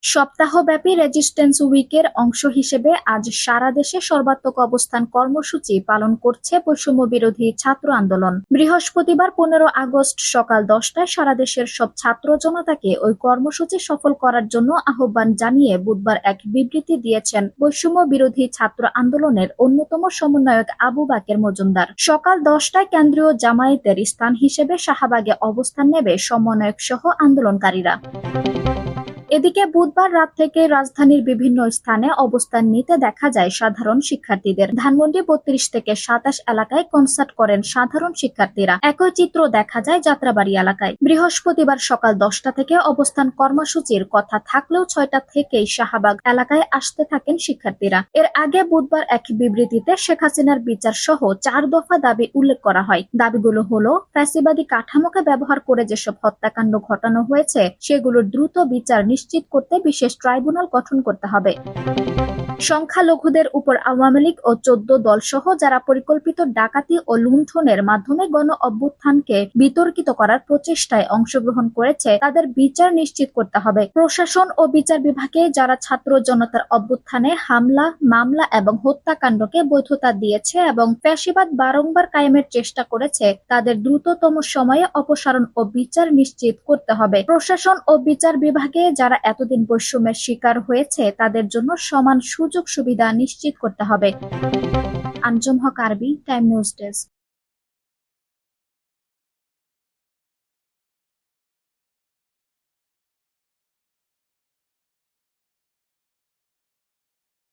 সপ্তাহব্যাপী resistance উইকের অংশ হিসেবে আজ সারা দেশে সর্বাত্মক অবস্থান কর্মসূচি পালন করছে বৈষম্য বিরোধী ছাত্র আন্দোলন। বৃহস্পতিবার 15 আগস্ট সকাল 10টায় সারা দেশের সব ছাত্র জনতাকে ওই কর্মসূচি সফল করার জন্য আহ্বান জানিয়ে বুধবার এক বিবৃতি দিয়েছেন বৈষম্য বিরোধী ছাত্র আন্দোলনের অন্যতম সমন্বয়ক আবু বাকের মজুমদার। সকাল 10টায় কেন্দ্রীয় জামায়াতের স্থান হিসেবে শাহবাগে অবস্থান নেবে সমন্বয়ক সহ আন্দোলনকারীরা। এদিকে বুধবার রাত থেকে রাজধানীর বিভিন্ন স্থানে অবস্থান নিতে দেখা যায় সাধারণ শিক্ষার্থীদের। ধানমন্ডি 32 থেকে 27 এলাকায় কনসার্ট করেন সাধারণ শিক্ষার্থীরা। একই চিত্র দেখা যায় যাত্রাবাড়ি এলাকায়। বৃহস্পতিবার সকাল 10টা থেকে অবস্থান কর্মসূচির কথা থাকলেও 6টা থেকেই শাহবাগ এলাকায় আসতে থাকেন শিক্ষার্থীরা। এর আগে বুধবার এক বিবৃতিতে শেখ হাসিনার বিচার সহ 4 দফা দাবি উল্লেখ করা হয়। দাবিগুলো হলো, ফ্যাসিবাদী কাঠামোকে ব্যবহার করে যেসব হত্যাকাণ্ড ঘটানো হয়েছে সেগুলোর দ্রুত বিচার নিশ্চিত করতে বিশেষ ট্রাইব্যুনাল গঠন করতে হবে। সংখ্যালঘুদের উপর আওয়ামী লীগ ও 14 দল সহ যারা পরিকল্পিত ডাকাতি ও লুণ্ঠনের মাধ্যমে গণ অভ্যুত্থানকে বিতর্কিত করার প্রচেষ্টায় অংশগ্রহণ করেছে তাদের বিচার নিশ্চিত করতে হবে। প্রশাসন ও বিচার বিভাগে যারা ছাত্র জনতার অভ্যুত্থানে হামলা, মামলা এবং হত্যাকাণ্ডকে বৈধতা দিয়েছে এবং ফ্যাসিবাদ বারংবার কায়েমের চেষ্টা করেছে তাদের দ্রুততম সময়ে অপসারণ ও বিচার নিশ্চিত করতে হবে। প্রশাসন ও বিচার বিভাগে যারা এতদিন বৈষম্যের শিকার হয়েছে তাদের জন্য সমান সুযোগ সুবিধা নিশ্চিত করতে হবে। আঞ্জুম হক আরবি, টাইম নিউজ ডেস্ক।